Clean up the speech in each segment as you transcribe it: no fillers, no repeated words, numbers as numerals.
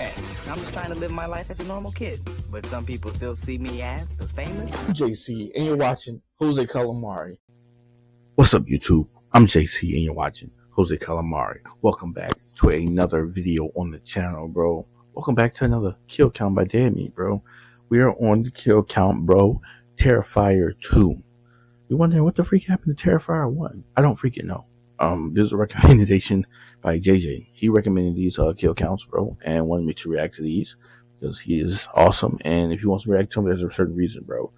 Hey, I'm just trying to live my life as a normal kid, but some people still see me as the famous JC, and you're watching Jose Calamari. What's up, YouTube? I'm JC, and you're watching Jose Calamari. Welcome back to another video on the channel, bro. Welcome back to another kill count by Danny, bro. We are on the kill count, bro. Terrifier 2. You're wondering what the freak happened to Terrifier 1? I don't freaking know. This is a recommendation by JJ. He recommended these kill counts, bro, and wanted me to react to these because he is awesome. And if he wants to react to them, there's a certain reason, bro.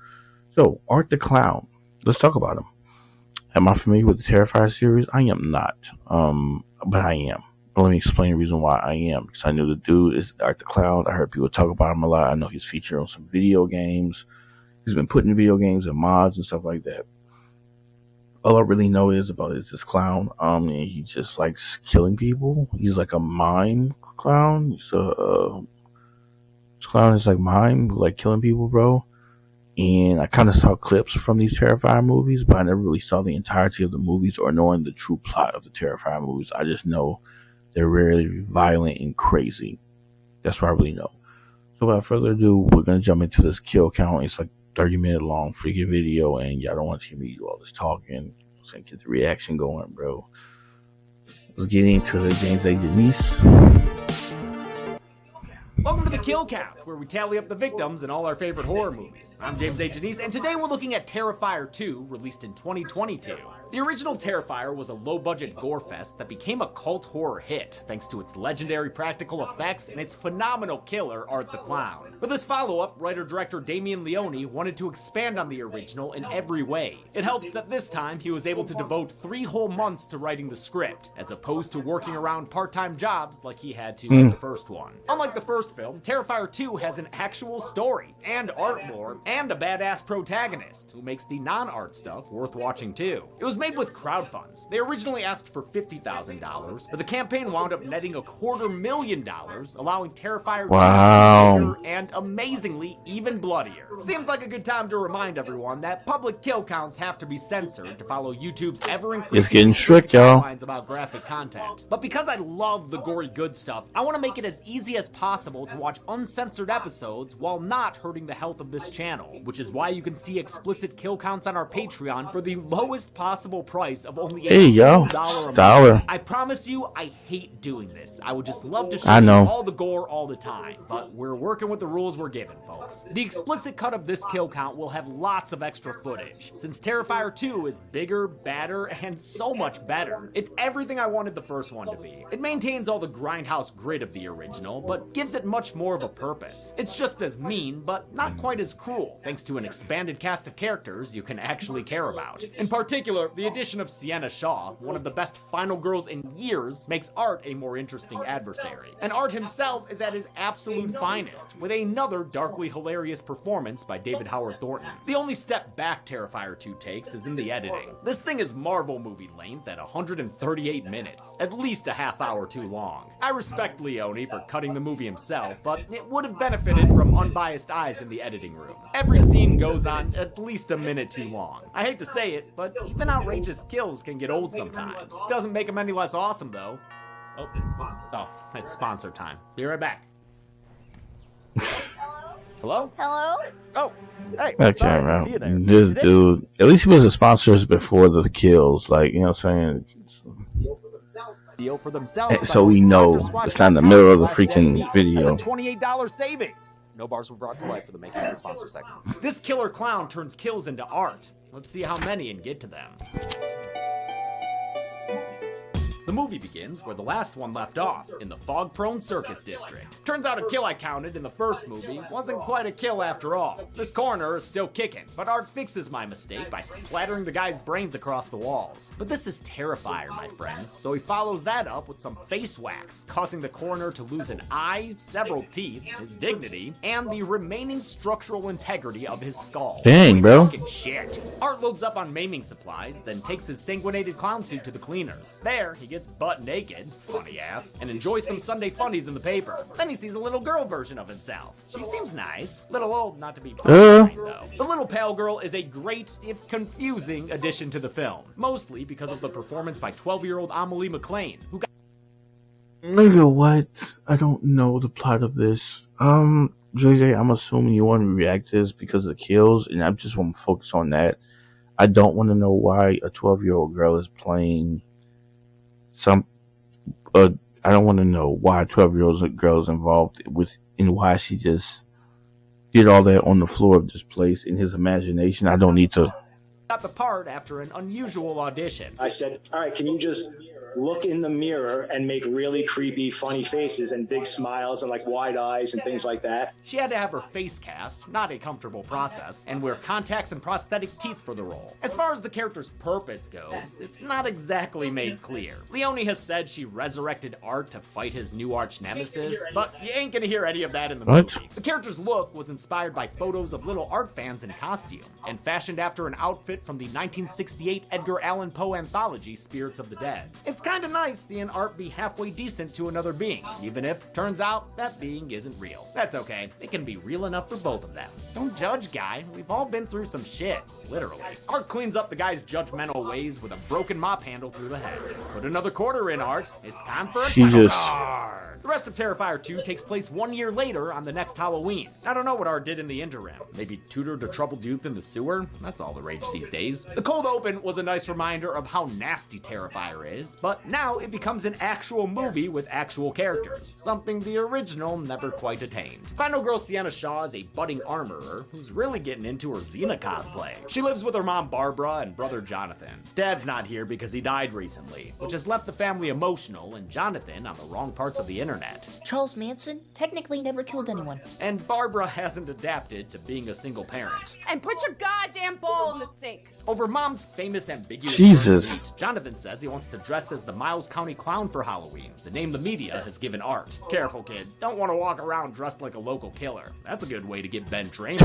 So, Art the Clown. Let's talk about him. Am I familiar with the Terrifier series? I am not. But I am. Let me explain the reason why I am. Because I knew the dude is Art the Clown. I heard people talk about him a lot. I know he's featured on some video games. He's been put in video games and mods and stuff like that. All I really know is about is this clown. And he just likes killing people. He's like a mime clown. So this clown is like mime, like killing people, bro. And I kind of saw clips from these Terrifier movies, but I never really saw the entirety of the movies or knowing the true plot of the Terrifier movies. I just know they're really violent and crazy. That's what I really know. So without further ado, we're going to jump into this kill count. It's like 30-minute long freaking video, and y'all don't want to hear me do all this talking. So get the reaction going, bro. Let's get into it. James A. Denise. Welcome to the Kill Count, where we tally up the victims in all our favorite horror movies. I'm James A. Janice, and today we're looking at Terrifier 2, released in 2022. The original Terrifier was a low-budget gore fest that became a cult horror hit, thanks to its legendary practical effects and its phenomenal killer, Art the Clown. For this follow-up, writer-director Damien Leone wanted to expand on the original in every way. It helps that this time he was able to devote 3 whole months to writing the script, as opposed to working around part-time jobs like he had to in the first one. Unlike the first film, Terrifier 2 has an actual story, and art lore, and a badass protagonist, who makes the non-art stuff worth watching too. It was made with crowd funds. They originally asked for $50,000, but the campaign wound up netting $250,000, allowing Terrifier 2 to be bigger and amazingly even bloodier. Seems like a good time to remind everyone that public kill counts have to be censored to follow YouTube's ever-increasing guidelines about graphic content. But because I love the gory good stuff, I want to make it as easy as possible to watch uncensored episodes while not hurting the health of this channel, which is why you can see explicit kill counts on our Patreon for the lowest possible price of only $1 a month. I promise you, I hate doing this. I would just love to show you all the gore all the time, but we're working with the rules we're given, folks. The explicit cut of this kill count will have lots of extra footage, since Terrifier 2 is bigger, badder, and so much better. It's everything I wanted the first one to be. It maintains all the grindhouse grit of the original, but gives it much more of a purpose. It's just as mean, but not quite as cruel, thanks to an expanded cast of characters you can actually care about. In particular, the addition of Sienna Shaw, one of the best final girls in years, makes Art a more interesting adversary. And Art himself is at his absolute finest, with another darkly hilarious performance by David Howard Thornton. The only step back Terrifier 2 takes is in the editing. This thing is Marvel movie length at 138 minutes, at least a half hour too long. I respect Leone for cutting the movie himself, but it would have benefited from unbiased eyes in the editing room. Every scene goes on at least a minute too long. I hate to say it, but even outrageous kills can get old sometimes. Doesn't make them any less awesome, though. Oh, it's sponsor time. Be right back. Hello? Hello? Oh, hey. Okay, man. This dude, at least he was a sponsor before the kills. Like, you know what I'm saying? Deal for themselves. So we know it's not in the middle of the freaking video. That's a $28 savings. No bars were brought to life for the making of the sponsor segment. This killer clown turns kills into art. Let's see how many and get to them. The movie begins where the last one left off, in the fog-prone circus district. Turns out a kill I counted in the first movie wasn't quite a kill after all. This coroner is still kicking, but Art fixes my mistake by splattering the guy's brains across the walls. But this is Terrifier, my friends, so he follows that up with some face wax, causing the coroner to lose an eye, several teeth, his dignity, and the remaining structural integrity of his skull. Dang, bro. Fucking shit. Art loads up on maiming supplies, then takes his sanguinated clown suit to the cleaners. There, he gets butt naked, funny ass, and enjoys some Sunday funnies in the paper. Then he sees a little girl version of himself. She seems nice. Little old not to be fine, though. The little pale girl is a great, if confusing, addition to the film. Mostly because of the performance by 12-year-old Amelie McLean, who got Nigga, what? I don't know the plot of this. JJ, I'm assuming you want to react to this because of the kills, and I just want to focus on that. I don't want to know why a 12-year-old girl is playing some. I don't want to know why a 12-year-old girl is involved with, and why she just did all that on the floor of this place in his imagination. I don't need to. Got the part after an unusual audition. I said, all right, can you just look in the mirror and make really creepy, funny faces and big smiles and like wide eyes and things like that? She had to have her face cast, not a comfortable process, and wear contacts and prosthetic teeth for the role. As far as the character's purpose goes, it's not exactly made clear. Leone has said she resurrected Art to fight his new arch nemesis, but you ain't gonna hear any of that in the movie. The character's look was inspired by photos of little Art fans in costume, and fashioned after an outfit from the 1968 Edgar Allan Poe anthology Spirits of the Dead. It's kind of nice seeing Art be halfway decent to another being, even if turns out that being isn't real. That's okay, it can be real enough for both of them. Don't judge, guy, we've all been through some shit, literally. Art cleans up the guy's judgmental ways with a broken mop handle through the head. Put another quarter in, Art, it's time for a title card. The rest of Terrifier 2 takes place 1 year later on the next Halloween. I don't know what Art did in the interim. Maybe tutored a troubled youth in the sewer? That's all the rage these days. The cold open was a nice reminder of how nasty Terrifier is, but now it becomes an actual movie with actual characters, something the original never quite attained. Final Girl Sienna Shaw is a budding armorer who's really getting into her Xena cosplay. She lives with her mom Barbara and brother Jonathan. Dad's not here because he died recently, which has left the family emotional and Jonathan on the wrong parts of the internet. Charles Manson technically never killed anyone. And Barbara hasn't adapted to being a single parent. And put your goddamn bowl in the sink. Over mom's famous ambiguous Jesus. Jonathan says he wants to dress as the Miles County Clown for Halloween, the name the media has given Art. Careful, kid. Don't want to walk around dressed like a local killer. That's a good way to get Ben Tramer.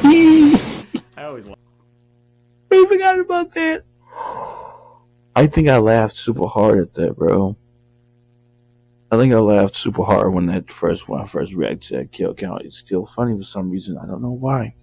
I always love. I forgot about that. I think I laughed super hard at that, bro. I think I laughed super hard when I first reacted to that kill count. It's still funny for some reason. I don't know why.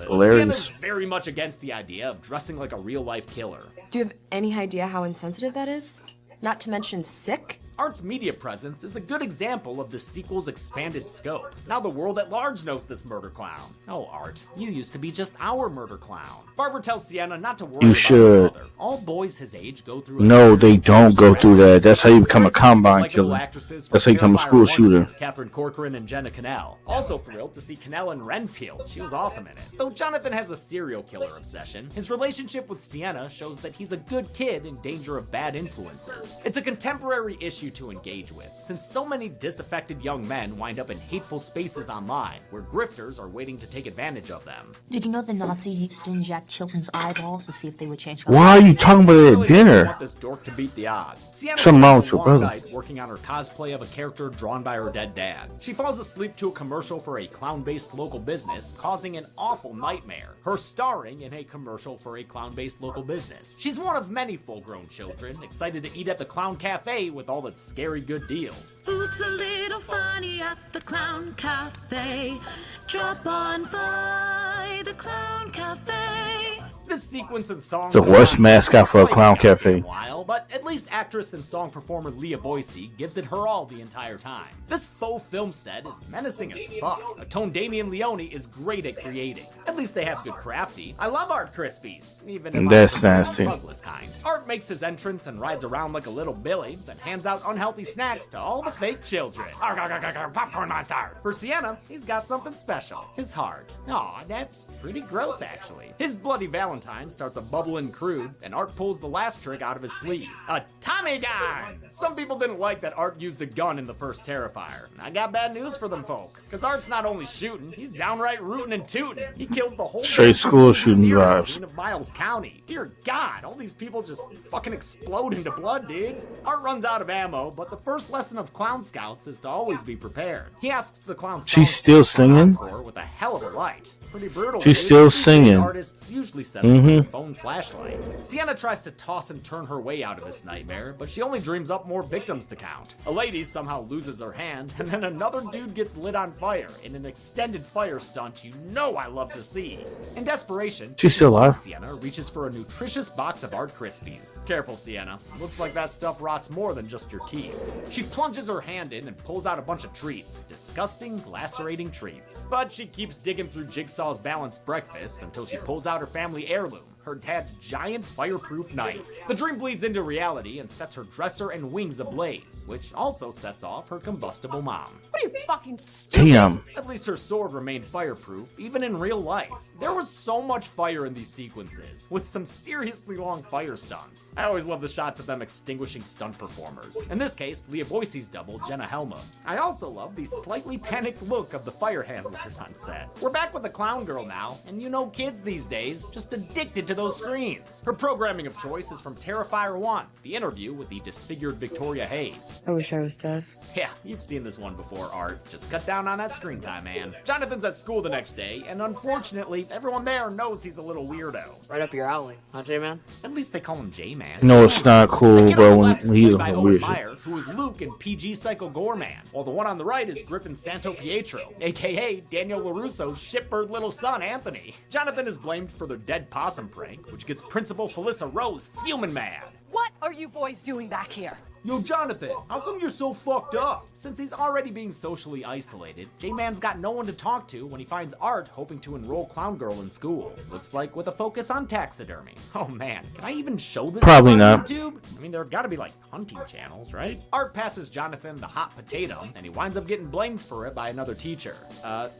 Hilarious. Sienna's very much against the idea of dressing like a real-life killer. Do you have any idea how insensitive that is? Not to mention sick? Art's media presence is a good example of the sequel's expanded scope. Now the world at large knows this murder clown. Oh, Art, you used to be just our murder clown. Barbara tells Sienna not to worry about his mother. All boys his age go through. No, they don't go through that. That's how you become a combine killer. That's how you become a school shooter. Catherine Corcoran and Jenna Cannell. Also thrilled to see Cannell in Renfield. She was awesome in it. Though Jonathan has a serial killer obsession, his relationship with Sienna shows that he's a good kid in danger of bad influences. It's a contemporary issue to engage with, since so many disaffected young men wind up in hateful spaces online, where grifters are waiting to take advantage of them. Did you know the Nazis used to inject children's eyeballs to see if they would change? Why are you talking about it at dinner? Want this dork to beat the odds. Sienna Something wrong with spends a your long brother. night working on her cosplay of a character drawn by her dead dad. She falls asleep to a commercial for a clown-based local business, causing an awful nightmare. Her starring in a commercial for a clown-based local business. She's one of many full-grown children excited to eat at the Clown Cafe with all its scary good deals. Food's a little funny at the Clown Cafe. Drop on by the Clown Cafe. This sequence and song The worst mascot for a clown cafe. While, but at least actress and song performer Leah Boyce gives it her all the entire time. This faux film set is menacing as fuck. A tone Damien Leone is great at creating. At least they have good crafty. I love Art Crispies, even if That's I prefer nasty. the bugless kind. Art makes his entrance and rides around like a little Billy, then hands out unhealthy snacks to all the fake children. Arr, arr, arr, arr, popcorn monster. For Sienna, he's got something special. His heart. Aw, that's pretty gross actually. His bloody Valentine starts a bubbling crude, and Art pulls the last trick out of his sleeve. A Tommy gun! Some people didn't like that Art used a gun in the first Terrifier. I got bad news for them folk, because Art's not only shooting, he's downright rooting and tooting. He kills the whole Straight school shooting vibes. scene of Miles County. Dear God, all these people just fucking explode into blood, dude. Art runs out of ammo, but the first lesson of Clown Scouts is to always be prepared. He asks the clown She's still singing? with a hell of a light. Pretty brutal. She's dude. still These singing. Artists usually set up with a phone flashlight. Sienna tries to toss and turn her way out of this nightmare, but she only dreams up more victims to count. A lady somehow loses her hand, and then another dude gets lit on fire in an extended fire stunt you know I love to see. In desperation, She's still alive. Sienna reaches for a nutritious box of Art Krispies. Careful, Sienna. Looks like that stuff rots more than just your teeth. She plunges her hand in and pulls out a bunch of treats. Disgusting, lacerating treats. But she keeps digging through Jigsaw's balanced breakfast until she pulls out her family heirloom, her dad's giant fireproof knife. The dream bleeds into reality and sets her dresser and wings ablaze, which also sets off her combustible mom. What are you fucking stupid? Damn. At least her sword remained fireproof, even in real life. There was so much fire in these sequences, with some seriously long fire stunts. I always love the shots of them extinguishing stunt performers. In this case, Leah Boyce's double, Jenna Helmuth. I also love the slightly panicked look of the fire handlers on set. We're back with the clown girl now, and you know kids these days, just addicted to those screens. Her programming of choice is from Terrifier 1, the interview with the disfigured Victoria Hayes. I wish I was dead. Yeah, you've seen this one before, Art. Just cut down on that screen time, man. Jonathan's at school the next day, and unfortunately, everyone there knows he's a little weirdo. Right up your alley, huh, J-Man? At least they call him J-Man. No, it's not The cool, kid on bro, the when left is he's played by on Owen weird shit. Meyer, who is Luke in PG Psycho Goreman, while the one on the right is Griffin Santo Pietro, aka Daniel LaRusso's shitbird little son, Anthony. Jonathan is blamed for their dead possum prank, which gets Principal Felissa Rose fuming mad. What are you boys doing back here? Yo, Jonathan, how come you're so fucked up? Since he's already being socially isolated, J-Man's got no one to talk to when he finds Art hoping to enroll Clown Girl in school. Looks like with a focus on taxidermy. Oh man, can I even show this Probably on not. YouTube? I mean, there have got to be like hunting channels, right? Art passes Jonathan the hot potato, and he winds up getting blamed for it by another teacher.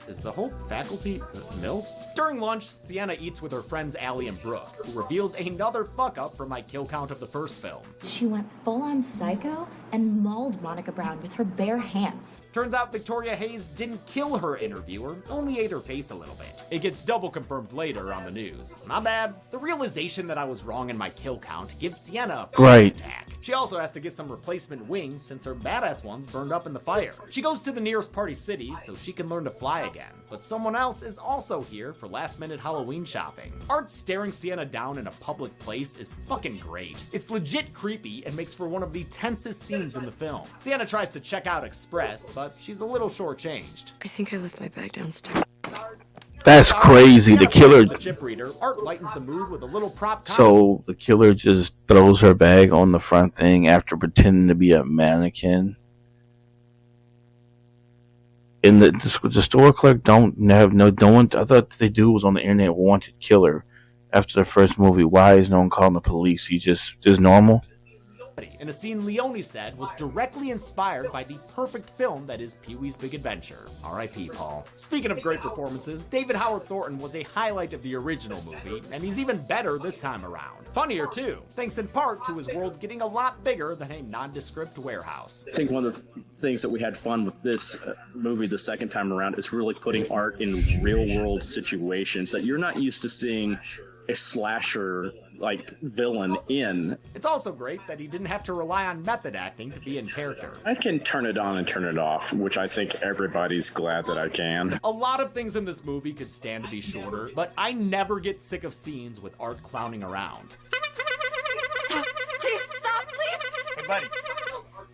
Is the whole faculty MILFs? During lunch, Sienna eats with her friends Allie and Brooke, who reveals another fuck up from my kill count of the first film. She went full on psycho and mauled Monica Brown with her bare hands. Turns out Victoria Hayes didn't kill her interviewer, only ate her face a little bit. It gets double confirmed later on the news. Not bad. The realization that I was wrong in my kill count gives Sienna a panic attack. She also has to get some replacement wings since her badass ones burned up in the fire. She goes to the nearest party city so she can learn to fly again. But someone else is also here for last minute Halloween shopping. Art staring Sienna down in a public place is fucking great. It's legit creepy and makes for one of the tensest scenes in the film. Sienna tries to check out Express, but she's a little shortchanged. I think I left my bag downstairs. That's crazy. The killer. The chip reader, Art lightens the mood with a little prop comedy. So the killer just throws her bag on the front thing after pretending to be a mannequin. And the store clerk don't have no one. I thought they do was on the internet wanted killer after the first movie. Why is no one calling the police? He just is normal. In a scene Leone said was directly inspired by the perfect film that is Pee-wee's Big Adventure. R.I.P. Paul. Speaking of great performances, David Howard Thornton was a highlight of the original movie, and he's even better this time around. Funnier too, thanks in part to his world getting a lot bigger than a nondescript warehouse. I think one of the things that we had fun with this movie the second time around is really putting Art in real world situations that you're not used to seeing a slasher like villain in. It's also great that he didn't have to rely on method acting to be in character. I can turn it on and turn it off, which I think everybody's glad that I can. A lot of things in this movie could stand to be shorter, but I never get sick of scenes with Art clowning around. Stop! Please stop! Please! Hey, buddy.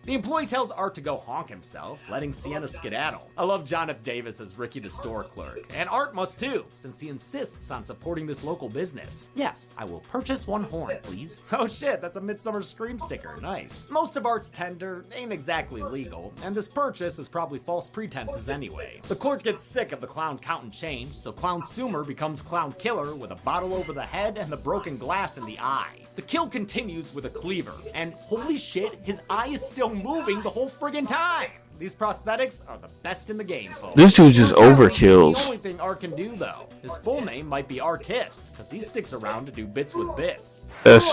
The employee tells Art to go honk himself, letting Sienna skedaddle. I love John F. Davis as Ricky the store clerk, and Art must too, since he insists on supporting this local business. Yes, I will purchase one horn, please. Oh shit, that's a Midsummer Scream sticker, nice. Most of Art's tender ain't exactly legal, and this purchase is probably false pretenses anyway. The clerk gets sick of the clown count and change, so Clown Sumer becomes Clown Killer with a bottle over the head and the broken glass in the eye. The kill continues with a cleaver, and holy shit, his eye is still moving the whole friggin' time! These prosthetics are the best in the game, folks. This dude just Apparently, overkills. The only thing Art can do, though. His full name might be Artist, because he sticks around to do bits with bits. That's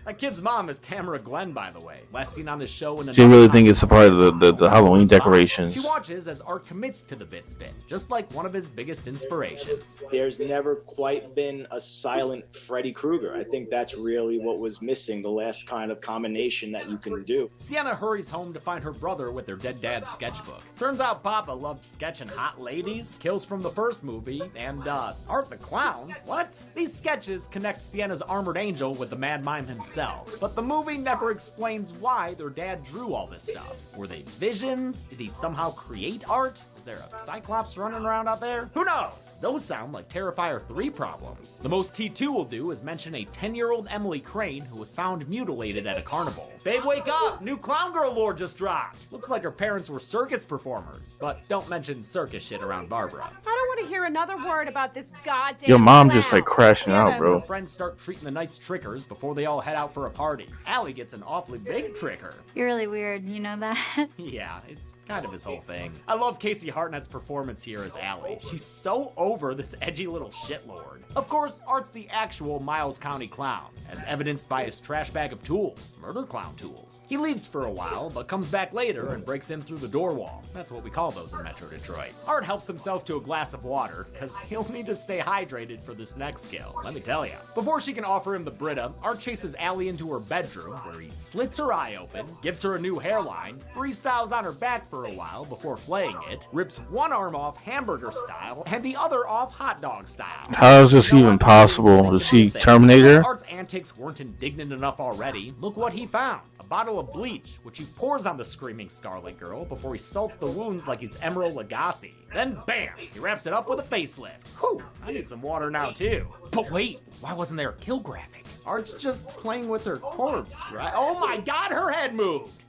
That kid's mom is Tamara Glenn, by the way. Last seen on the show in She really think it's a part of the Halloween decorations. She watches as Art commits to the bit spin, just like one of his biggest inspirations. There's never quite been a silent Freddy Krueger. I think that's really what was missing, the last kind of combination that you can do. Sienna hurries home to find her brother with their dead dad's sketchbook. Turns out Papa loved sketching hot ladies, kills from the first movie, and Art the Clown. What? These sketches connect Sienna's armored angel with the Mad Mime himself, but the movie never explains why their dad drew all this stuff. Were they visions? Did he somehow create Art? Is there a Cyclops running around out there? Who knows? Those sound like Terrifier 3 problems. The most T2 will do is mention a 10-year-old Emily Crane who was found mutilated at a carnival. Babe, wake up! New Clown Girl lore just dropped! Looks like her parents were circus performers. But don't mention circus shit around Barbara. I don't want to hear another word about this goddamn Your mom clown. just like crashing Sienna out, bro. and her friends start treating the Knights trickers before they all head out for a party. Allie gets an awfully big tricker. You're really weird, you know that? Yeah, it's kind of his whole thing. I love Casey Hartnett's performance here as Allie. She's so over this edgy little shitlord. Of course, Art's the actual Miles County clown, as evidenced by his trash bag of tools, murder clown tools. He leaves for a while, but comes back later and breaks in through the door wall. That's what we call those in Metro Detroit. Art helps himself to a glass of water, because he'll need to stay hydrated for this next kill, let me tell ya. Before she can offer him the Brita, Art chases Allie into her bedroom, where he slits her eye open, gives her a new hairline, freestyles on her back for a while before flaying it, rips one arm off hamburger style, and the other off hot dog style. How is this even possible? Is he Terminator? Art's antics weren't indignant enough already. Look what he found. A bottle of bleach, which he pours on the screaming Scarlet Girl before he salts the wounds like he's Emerald Lagasse. Then bam, he wraps it up with a facelift. Whew, I need some water now too. But wait, why wasn't there a kill graphic? Art's just playing with her corpse, right? Oh my god, her head moved!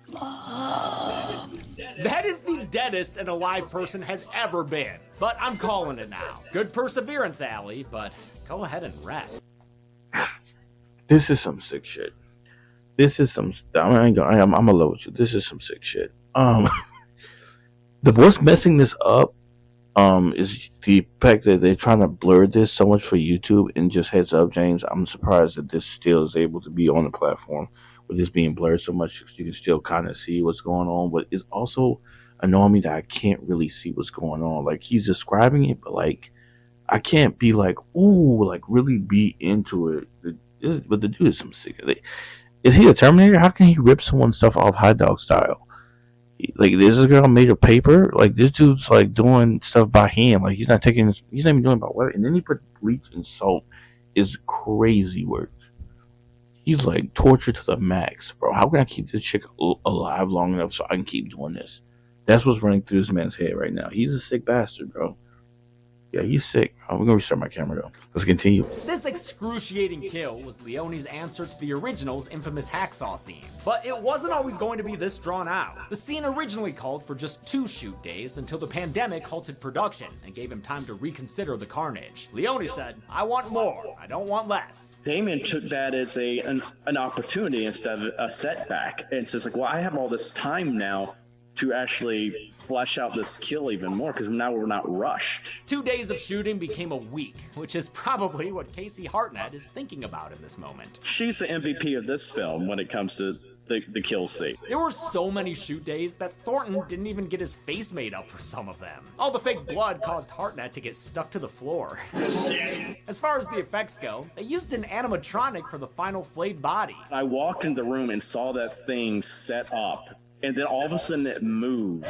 That is the deadest an alive person has ever been. But I'm calling it now. Good perseverance, Allie, but go ahead and rest. This is some sick shit. This is some. I'm gonna love with you. This is some sick shit. What's messing this up is the fact that they're trying to blur this so much for YouTube. And just heads up, James, I'm surprised that this still is able to be on the platform with this being blurred so much, because you can still kind of see what's going on. But it's also annoying me that I can't really see what's going on. Like, he's describing it, but like I can't be like, ooh, like really be into it. But the dude is some sick. Is he a Terminator? How can he rip someone's stuff off hot dog style? Like, this girl made of paper. Like, this dude's like doing stuff by hand. Like, he's not even doing it by weather. And then he put bleach and salt. Is crazy work. He's like tortured to the max, bro. How can I keep this chick alive long enough so I can keep doing this? That's what's running through this man's head right now. He's a sick bastard, bro. Yeah, he's sick. I'm gonna restart my camera though. Let's continue. This excruciating kill was Leone's answer to the original's infamous hacksaw scene. But it wasn't always going to be this drawn out. The scene originally called for just 2 shoot days until the pandemic halted production and gave him time to reconsider the carnage. Leone said, I want more, I don't want less. Damon took that as an opportunity instead of a setback. And it's just like, well, I have all this time now to actually flesh out this kill even more, because now we're not rushed. 2 days of shooting became a week, which is probably what Casey Hartnett is thinking about in this moment. She's the MVP of this film when it comes to the kill scene. There were so many shoot days that Thornton didn't even get his face made up for some of them. All the fake blood caused Hartnett to get stuck to the floor. As far as the effects go, they used an animatronic for the final flayed body. I walked in the room and saw that thing set up, and then all of a sudden it moved.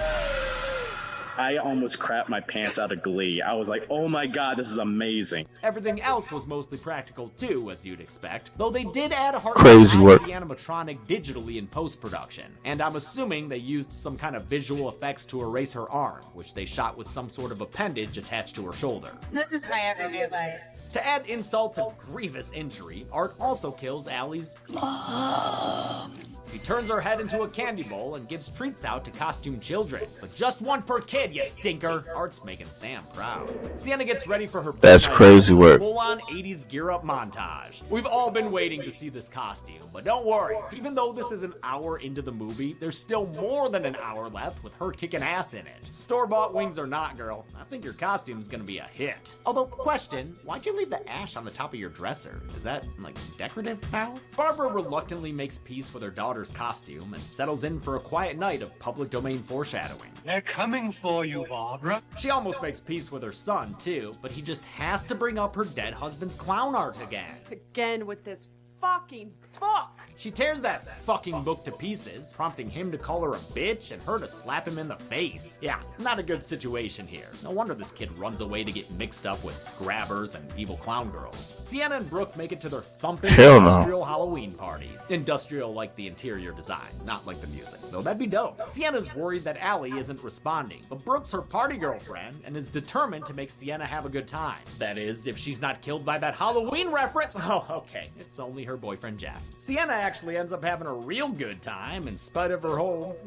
I almost crapped my pants out of glee. I was like, oh my god, this is amazing. Everything else was mostly practical too, as you'd expect, though they did add a crazy work. The animatronic digitally in post-production. And I'm assuming they used some kind of visual effects to erase her arm, which they shot with some sort of appendage attached to her shoulder. This is my everyday life. To add insult to grievous injury, Art also kills Allie's mom. She turns her head into a candy bowl and gives treats out to costume children. But just one per kid, you stinker. Art's making Sam proud. Sienna gets ready for her That's crazy work. full-on 80s gear-up montage. We've all been waiting to see this costume, but don't worry. Even though this is an hour into the movie, there's still more than an hour left with her kicking ass in it. Store-bought wings or not, girl, I think your costume's gonna be a hit. Although, question, why'd you leave the ash on the top of your dresser? Is that, like, decorative now? Barbara reluctantly makes peace with her daughter's costume and settles in for a quiet night of public domain foreshadowing. They're coming for you, Barbara. She almost makes peace with her son, too, but he just has to bring up her dead husband's clown art again. Again with this fucking book. She tears that fucking book to pieces, prompting him to call her a bitch and her to slap him in the face. Yeah, not a good situation here. No wonder this kid runs away to get mixed up with grabbers and evil clown girls. Sienna and Brooke make it to their thumping industrial Halloween party. Industrial like the interior design, not like the music, though that'd be dope. Sienna's worried that Allie isn't responding, but Brooke's her party girlfriend and is determined to make Sienna have a good time. That is, if she's not killed by that Halloween reference. Oh, okay, it's only her boyfriend Jeff. Sienna actually ends up having a real good time in spite of her whole,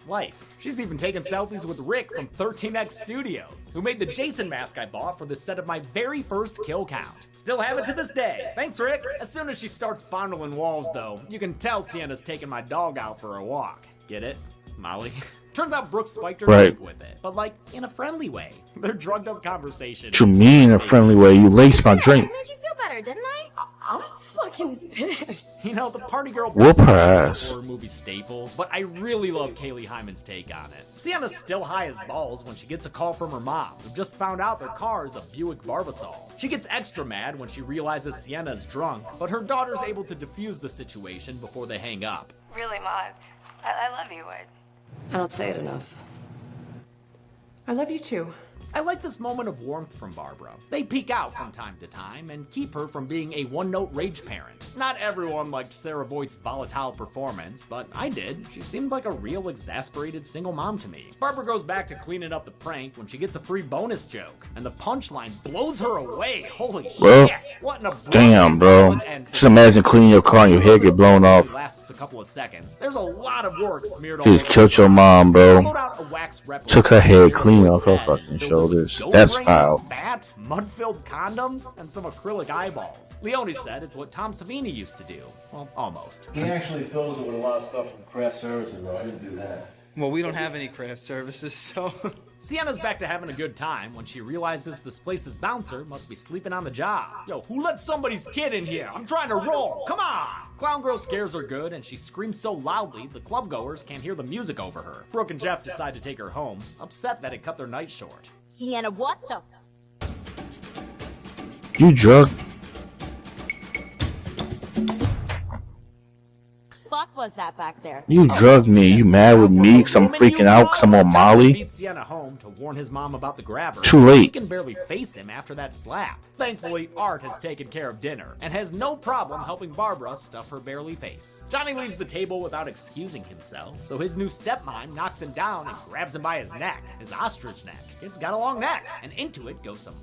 life. She's even taken selfies with Rick from 13X Studios, who made the Jason mask I bought for the set of my very first kill count. Still have it to this day. Thanks, Rick. As soon as she starts fondling walls, though, you can tell Sienna's taking my dog out for a walk. Get it, Molly? Turns out Brooke spiked her drink with it, but like in a friendly way. Their drugged up conversation. What you mean in a friendly way? You laced my drink. Made you feel better, didn't I? I'm fucking pissed. You know, the party girl Whoop her is ass. a horror movie staple, but I really love Kaylee Hyman's take on it. Sienna's still high as balls when she gets a call from her mom, who just found out their car is a Buick Barbasol. She gets extra mad when she realizes Sienna's drunk, but her daughter's able to defuse the situation before they hang up. Really, Ma, I love you. I don't say it enough. I love you too. I like this moment of warmth from Barbara. They peek out from time to time and keep her from being a one-note rage parent. Not everyone liked Sarah Voight's volatile performance, but I did. She seemed like a real exasperated single mom to me. Barbara goes back to cleaning up the prank when she gets a free bonus joke, and the punchline blows her away. Holy shit! What an damn, bro. Just imagine cleaning your car and your head get blown off. Lasts a couple of seconds. There's a lot of work smeared all Just over. killed your mom, bro. Took her head clean off her fucking shoulders. That's foul. Fat, mud-filled condoms, and some acrylic eyeballs. Leone said it's what Tom Savini used to do. Well, almost. He actually fills it with a lot of stuff from craft services, though. I didn't do that. Well, we don't have any craft services, so... Sienna's back to having a good time when she realizes this place's bouncer must be sleeping on the job. Yo, who let somebody's kid in here? I'm trying to roll. Come on! Clown Girl scares her good, and she screams so loudly the clubgoers can't hear the music over her. Brooke and Jeff decide to take her home, upset that it cut their night short. Sienna, what the? You drunk? Fuck was that back there? You drugged me. You mad with me because I'm freaking out because I'm on Molly? Beats Sienna home to warn his mom about the grabber. Too late. She can barely face him after that slap. Thankfully, Art has taken care of dinner and has no problem helping Barbara stuff her barely face. Johnny leaves the table without excusing himself, so his new stepmom knocks him down and grabs him by his neck, his ostrich neck. It's got a long neck, and into it goes some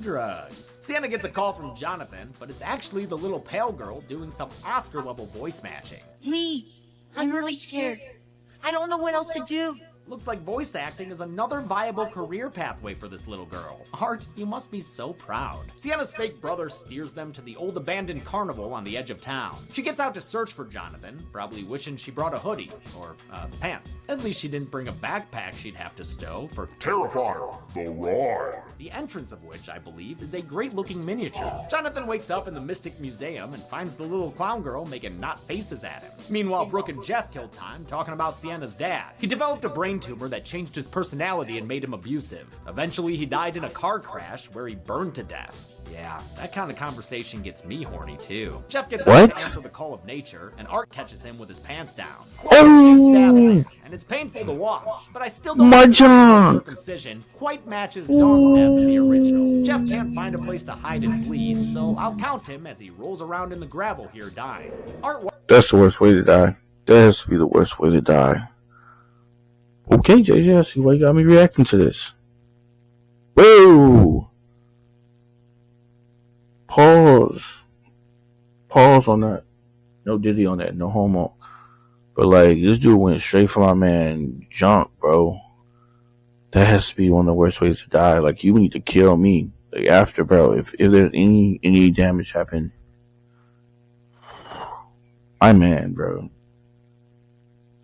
drugs. Sienna gets a call from Jonathan, but it's actually the little pale girl doing some Oscar-level voice matching. Please, I'm really scared. I don't know what else to do. Looks like voice acting is another viable career pathway for this little girl. Art, you must be so proud. Sienna's fake brother steers them to the old abandoned carnival on the edge of town. She gets out to search for Jonathan, probably wishing she brought a hoodie, or pants. At least she didn't bring a backpack she'd have to stow for Terrifier, the Ride. The entrance of which, I believe, is a great-looking miniature. Jonathan wakes up in the Mystic Museum and finds the little clown girl making knot faces at him. Meanwhile, Brooke and Jeff kill time talking about Sienna's dad. He developed a brain tumor that changed his personality and made him abusive. Eventually, he died in a car crash where he burned to death. Yeah, that kind of conversation gets me horny too. Jeff gets out to answer the call of nature, and Art catches him with his pants down. Quite a few stabs there, and it's painful to watch, but I still don't think the circumcision quite matches Dawn's death in the original. Jeff can't find a place to hide and bleed, so I'll count him as he rolls around in the gravel here dying. That's the worst way to die. That has to be the worst way to die. Okay, JJ, I see why you got me reacting to this. Whoa! Pause. Pause on that. No Diddy on that. No homo. But like, this dude went straight for my man Junk, bro. That has to be one of the worst ways to die. Like, you need to kill me. Like, after, bro, if there's any damage happen, I'm man, bro.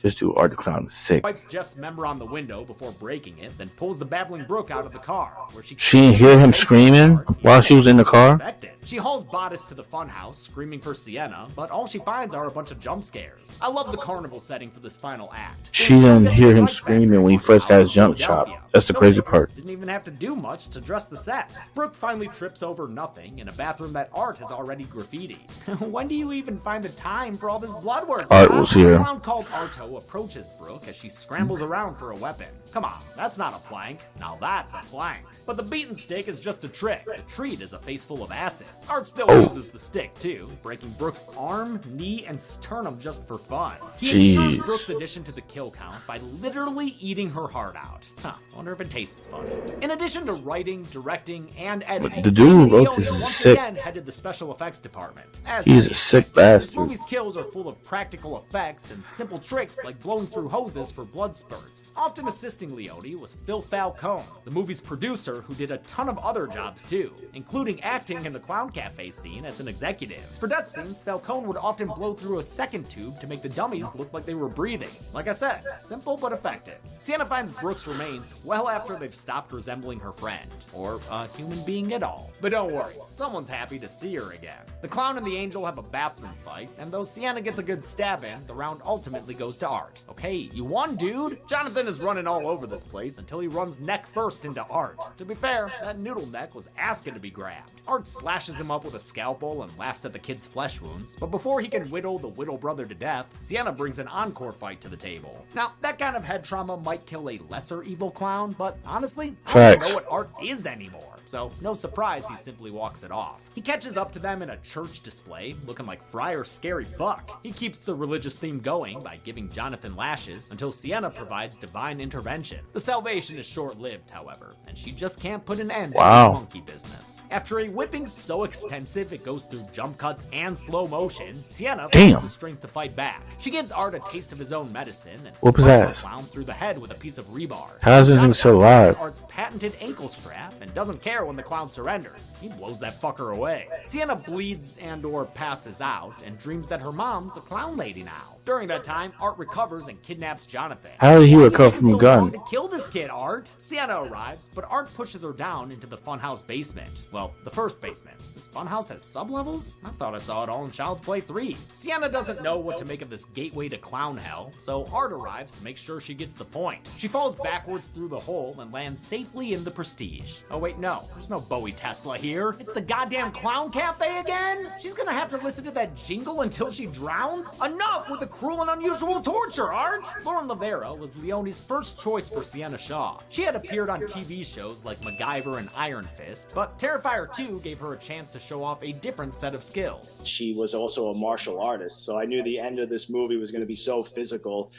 Just do Art the Clown is sick. Wipes Jeff's member on the window before breaking it, then pulls the babbling Brooke out of the car, where she didn't hear him screaming while she was in the car? She hauls Bodice to the funhouse, screaming for Sienna, but all she finds are a bunch of jump scares. I love the carnival setting for this final act. She didn't hear him screaming when he first got his jump shot. That's the crazy part. Didn't even have to do much to dress the sets. Brooke finally trips over nothing in a bathroom that Art has already graffitied. When do you even find the time for all this blood work? Art was here. A clown called Arto approaches Brooke as she scrambles around for a weapon. Come on, that's not a plank. Now that's a plank. But the beaten stick is just a trick. The treat is a face full of acid. Art still uses the stick too, breaking Brooke's arm, knee, and sternum just for fun. He ensures Brooke's addition to the kill count by literally eating her heart out. Huh, wonder if it tastes funny. In addition to writing, directing, and editing, the dude who wrote this is once sick. again headed the special effects department. He's a sick bastard. This movie's kills are full of practical effects and simple tricks like blowing through hoses for blood spurts. Often assisting Leone was Phil Falcone, the movie's producer who did a ton of other jobs too, including acting in the Clown Cafe scene as an executive. For death scenes, Falcone would often blow through a second tube to make the dummies look like they were breathing. Like I said, simple but effective. Sienna finds Brooke's remains well after they've stopped resembling her friend, or a human being at all. But don't worry, someone's happy to see her again. The clown and the angel have a bathroom fight, and though Sienna gets a good stab in, the round ultimately goes to Art. Okay, you won, dude! Jonathan is running all over this place until he runs neck first into Art. To be fair, that noodle neck was asking to be grabbed. Art slashes him up with a scalpel and laughs at the kid's flesh wounds, but before he can whittle the Whittle brother to death, Sienna brings an encore fight to the table. Now, that kind of head trauma might kill a lesser evil clown, but honestly, I don't even know what Art is anymore. So, no surprise he simply walks it off. He catches up to them in a church display, looking like Friar Scary Fuck. He keeps the religious theme going by giving Jonathan lashes until Sienna provides divine intervention. The salvation is short-lived, however, and she just can't put an end to the monkey business. After a whipping so extensive it goes through jump cuts and slow motion, Sienna finds the strength to fight back. She gives Art a taste of his own medicine and smacks the clown through the head with a piece of rebar. How's it still alive? Art's patented ankle strap and doesn't care when the clown surrenders. He blows that fucker away. Sienna bleeds and or passes out and dreams that her mom's a clown lady now. During that time, Art recovers and kidnaps Jonathan. How did he recover from a gun? To kill this kid, Art. Sienna arrives, but Art pushes her down into the funhouse basement. Well, the first basement. This funhouse has sublevels? I thought I saw it all in Child's Play 3. Sienna doesn't know what to make of this gateway to clown hell, so Art arrives to make sure she gets the point. She falls backwards through the hole and lands safely in the Prestige. Oh wait, no, there's no Bowie Tesla here. It's the goddamn Clown Cafe again? She's gonna have to listen to that jingle until she drowns? Enough with the cruel and unusual torture, Art! Lauren Lavera was Leone's first choice for Sienna Shaw. She had appeared on TV shows like MacGyver and Iron Fist, but Terrifier 2 gave her a chance to show off a different set of skills. She was also a martial artist, so I knew the end of this movie was going to be so physical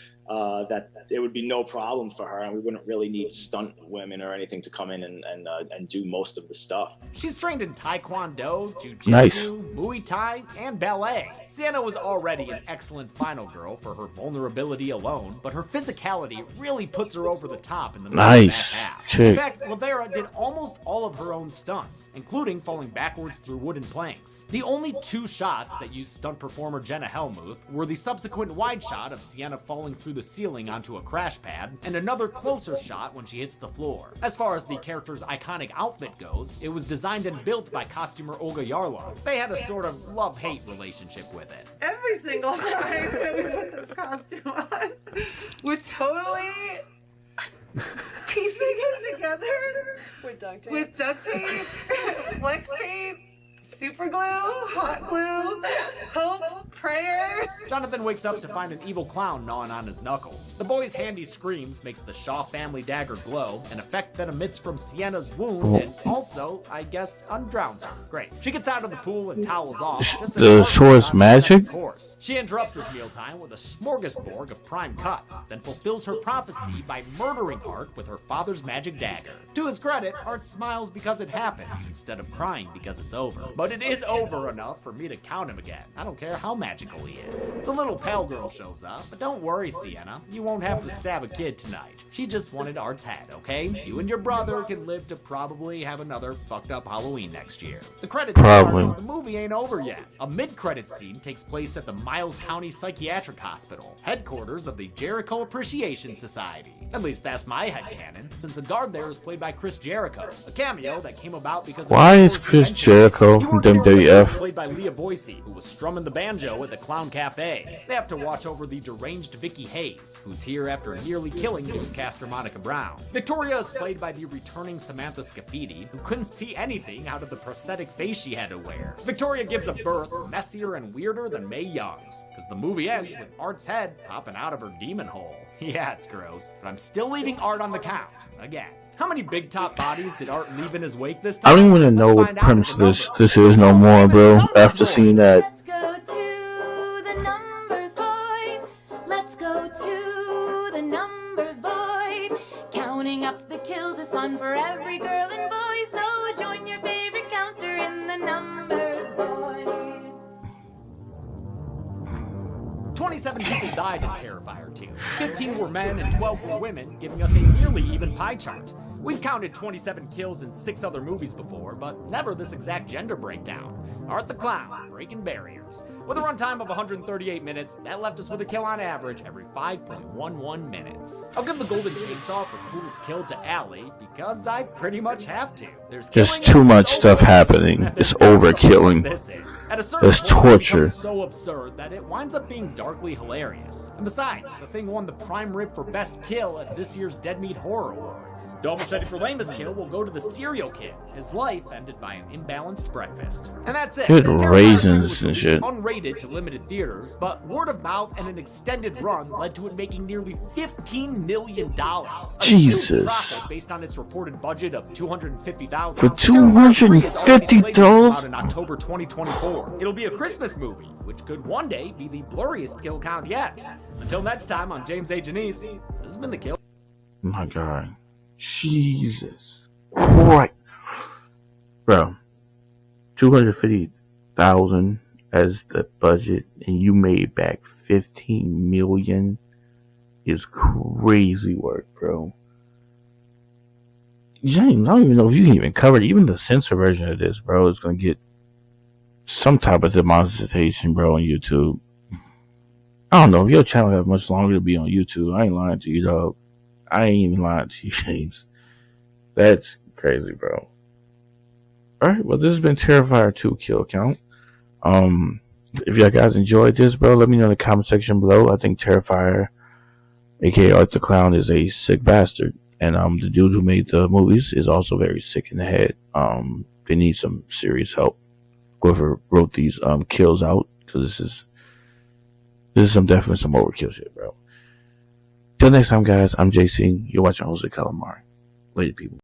that it would be no problem for her, and we wouldn't really need stunt women or anything to come in and do most of the stuff. She's trained in Taekwondo, Jiu-Jitsu, Muay Thai, and ballet. Sienna was already an excellent final girl for her vulnerability alone, but her physicality really puts her over the top in the back half. In fact, Lavera did almost all of her own stunts, including falling backwards through wooden planks. The only two shots that used stunt performer Jenna Hellmuth were the subsequent wide shot of Sienna falling through the ceiling onto a crash pad, and another closer shot when she hits the floor. As far as the character's iconic outfit goes, it was designed and built by costumer Olga Yarlov. They had a sort of love-hate relationship with it. Every single time that we put this costume on, we're totally piecing it together with duct tape, flex tape, super glue, hot glue, hope, prayer. Jonathan wakes up to find an evil clown gnawing on his knuckles. The boy's handy screams makes the Shaw family dagger glow, an effect that emits from Sienna's wound and also, I guess, undrowns her. Great. She gets out of the pool and towels off. Just the sword's magic? Course. She interrupts his mealtime with a smorgasbord of prime cuts, then fulfills her prophecy by murdering Art with her father's magic dagger. To his credit, Art smiles because it happened, instead of crying because it's over. But it is over enough for me to count him again. I don't care how magic magical he is. The little pale girl shows up, but don't worry, Sienna, you won't have to stab a kid tonight. She just wanted Art's head, okay? You and your brother can live to probably have another fucked up Halloween next year. The credits start, but the movie ain't over yet. A mid-credits scene takes place at the Miles County Psychiatric Hospital, headquarters of the Jericho Appreciation Society. At least that's my headcanon, since the guard there is played by Chris Jericho, a cameo that came about because of why is Chris Jericho from WWF played by Leah Boyce, who was strumming the banjo at the Clown Cafe. They have to watch over the deranged Vicky Hayes, who's here after nearly killing newscaster Monica Brown. Victoria is played by the returning Samantha Scafidi, who couldn't see anything out of the prosthetic face she had to wear. Victoria gives a birth messier and weirder than Mae Young's, because the movie ends with Art's head popping out of her demon hole. Yeah, it's gross, but I'm still leaving Art on the count, again. How many big top bodies did Art leave in his wake this time? I don't even want to know what the premise of this is no more, bro. After seeing that. Let's go to the numbers void. Let's go to the numbers void. Counting up the kills is fun for every girl and boy, so join your favorite counter in the numbers void. 27 people died in Terrifier 2. 15 were men and 12 were women, giving us a nearly even pie chart. We've counted 27 kills in 6 other movies before, but never this exact gender breakdown. Art the Clown, breaking barriers. With a runtime of 138 minutes, that left us with a kill on average every 5.11 minutes. I'll give the Golden Chainsaw for coolest kill to Allie, because I pretty much have to. There's too much stuff happening. It's overkilling. It's torture. It's so absurd that it winds up being darkly hilarious. And besides, the thing won the prime rib for best kill at this year's Dead Meat Horror Awards. Dome Machete for lamest kill will go to the Serial Kid. His life ended by an imbalanced breakfast. And that's it. Good raisins and shit. Unrated to limited theaters, but word of mouth and an extended run led to it making nearly $15 million. Jesus. Profit based on its reported budget of $250,000. For $250? In October 2024. It'll be a Christmas movie, which could one day be the blurriest kill count yet. Until next time, I'm James A. Janice. This has been The Kill. My God. Jesus. What? Bro. 250,000 as the budget, and you made back 15 million is crazy work, bro. James, I don't even know if you can even cover it. Even the censor version of this, bro, is gonna get some type of demonetization, bro, on YouTube. I don't know if your channel has much longer to be on YouTube. I ain't lying to you, dog. I ain't even lying to you, James. That's crazy, bro. Alright, well, this has been Terrifier 2 kill count. If y'all guys enjoyed this, bro, let me know in the comment section below. I think Terrifier, aka Art the Clown, is a sick bastard. And the dude who made the movies is also very sick in the head. They need some serious help. Whoever wrote these kills out, because this is definitely some overkill shit, bro. Till next time, guys, I'm JC. You're watching Jose Calamari. Later, people.